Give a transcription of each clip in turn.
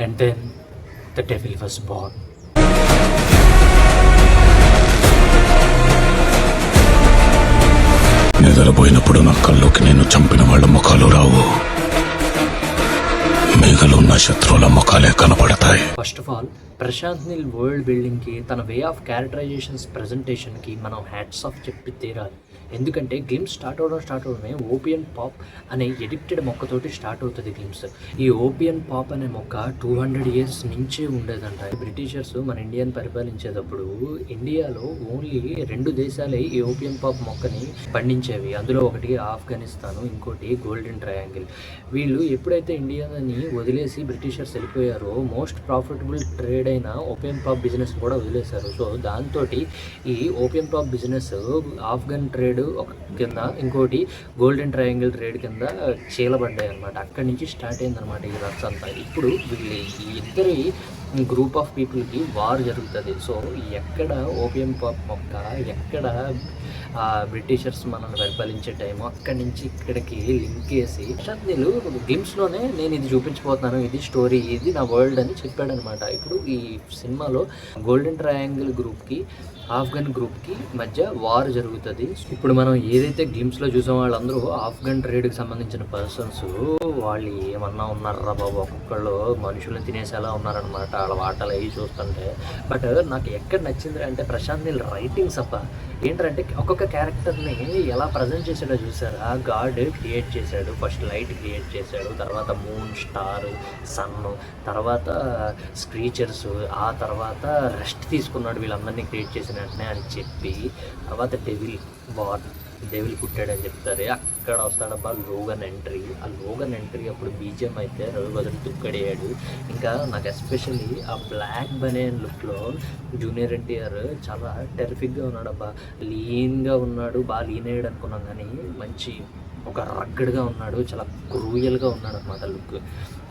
And then the devil was born. నిద్రపోయినప్పుడు నా కల్లోకి నేను చంపిన వాళ్ళ ముఖాలు రావు, మిగలున్న శత్రువుల ముఖాలే కనపడతాయి. First of all Prashanth Neel world బిల్డింగ్కి, తన వే ఆఫ్ క్యారెక్టరైజేషన్స్ ప్రజెంటేషన్కి మనం హ్యాట్స్ ఆఫ్ చెప్పి తీరాలి. ఎందుకంటే గ్లిమ్స్ స్టార్ట్ అవడమే ఓపియన్ పాప్ అనే ఎడిక్టెడ్ మొక్కతోటి స్టార్ట్ అవుతుంది గ్లిమ్స్. ఈ ఓపియన్ పాప్ అనే మొక్క 200 years నుంచే ఉండేదంట. బ్రిటిషర్స్ మన ఇండియాని పరిపాలించేటప్పుడు ఇండియాలో ఓన్లీ 2 దేశాలే ఈ ఓపియన్ పాప్ మొక్కని పండించేవి. అందులో ఒకటి ఆఫ్ఘనిస్తాను, ఇంకోటి గోల్డెన్ ట్రయాంగిల్. వీళ్ళు ఎప్పుడైతే ఇండియాని వదిలేసి బ్రిటిషర్స్ వెళ్ళిపోయారో మోస్ట్ ప్రాఫిటబుల్ ట్రేడ్ అయిన ఓపియం పాప్ బిజినెస్ కూడా వదిలేశారు. సో దాంతో ఈ opium pop business Afghan trade ఒక కింద, ఇంకోటి గోల్డెన్ ట్రయాంగిల్ ట్రేడ్ కింద చీలబడ్డాయి అనమాట. అక్కడి నుంచి స్టార్ట్ అయిందనమాట ఈ రచ్చ అంతా. ఇప్పుడు వీళ్ళు ఈ ఇద్దరి గ్రూప్ ఆఫ్ పీపుల్కి వార్ జరుగుతుంది. సో ఎక్కడ ఓపియం పాప్ మొక్క, ఎక్కడ బ్రిటిషర్స్ మనల్ని పరిపాలించే టైము, అక్కడి నుంచి ఇక్కడికి లింక్ చేసి నేను గేమ్స్లోనే నేను ఇది చూపించబోతున్నాను, ఇది స్టోరీ, ఇది నా వరల్డ్ అని చెప్పాడనమాట. ఇప్పుడు ఈ సినిమాలో గోల్డెన్ ట్రయాంగిల్ గ్రూప్కి, ఆఫ్ఘన్ గ్రూప్కి మధ్య వార్ జరుగుతుంది. ఇప్పుడు మనం ఏదైతే గ్లిమ్స్లో చూసాం వాళ్ళందరూ ఆఫ్ఘన్ ట్రేడ్కి సంబంధించిన పర్సన్స్. వాళ్ళు ఏమన్నా ఉన్నారా బాబు, ఒక్కొక్కళ్ళు మనుషులను తినేసేలా ఉన్నారనమాట వాళ్ళ వాటలు అవి చూస్తుంటే. బట్ నాకు ఎక్కడ నచ్చింది అంటే ప్రశాంత్ నీల్ రైటింగ్స్ అప్ప ఏంటంటే ఒక్కొక్క క్యారెక్టర్ని ఎలా ప్రజెంట్ చేసాడో చూసారు. ఆ గాడ్ క్రియేట్ చేశాడు. ఫస్ట్ లైట్ క్రియేట్ చేశాడు, తర్వాత మూన్, స్టార్, సన్, తర్వాత స్క్రీచర్స్, ఆ తర్వాత రెస్ట్ తీసుకున్నాడు వీళ్ళందరినీ క్రియేట్ చేసిన వెంటనే అని చెప్పి, తర్వాత డెవిల్ పుట్టాడని చెప్తారు. అక్కడ వస్తాడబ్బా లోగన్ ఎంట్రీ. ఆ లోగన్ ఎంట్రీ అప్పుడు బీజిఎం అయితే రవివదన్ తుక్కడేయాడు. ఇంకా నాకు ఎస్పెషల్లీ ఆ బ్లాక్ బనియన్ లుక్లో జూనియర్ ఎన్టీఆర్ చాలా టెరిఫిక్గా ఉన్నాడబ్బా. లీన్గా ఉన్నాడు, బాగా లీన్ అయ్యాడు అనుకున్నాం, కానీ మంచి ఒక రగ్గడ్గా ఉన్నాడు, చాలా క్రూయల్గా ఉన్నాడు అనమాట లుక్.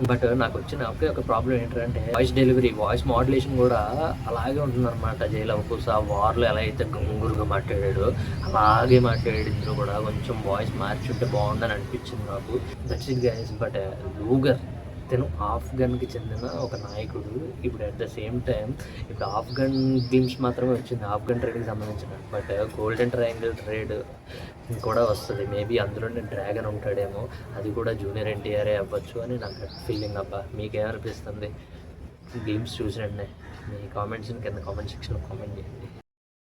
బట్ నాకు వచ్చిన ఒకే ఒక ప్రాబ్లం ఏంటంటే వాయిస్ డెలివరీ, వాయిస్ మాడ్యులేషన్ కూడా అలాగే ఉంటుందన్నమాట. జైలవకుశ ఆ వార్లో ఎలా అయితే గంగురుగా మాట్లాడాడో అలాగే మాట్లాడాడు. ఇందులో కూడా కొంచెం వాయిస్ మార్చుంటే బాగుందని అనిపించింది నాకు. That's it guys. But Logar తను ఆఫ్ఘన్కి చెందిన ఒక నాయకుడు. ఇప్పుడు అట్ ద సేమ్ టైం ఇప్పుడు ఆఫ్ఘన్ గేమ్స్ మాత్రమే వచ్చింది ఆఫ్ఘన్ ట్రేడ్కి సంబంధించిన. బట్ గోల్డెన్ ట్రయాంగిల్ ట్రేడ్ కూడా వస్తుంది. మేబీ అందులోనే డ్రాగన్ ఉంటాడేమో, అది కూడా జూనియర్ ఎన్టీఆర్ఏ అవ్వచ్చు అని నాకు ఫీలింగ్ అబ్బా. మీకేమనిపిస్తుంది గేమ్స్ చూసినండి? మీ కామెంట్స్ని కింద కామెంట్ సెక్షన్లో కామెంట్ చేయండి.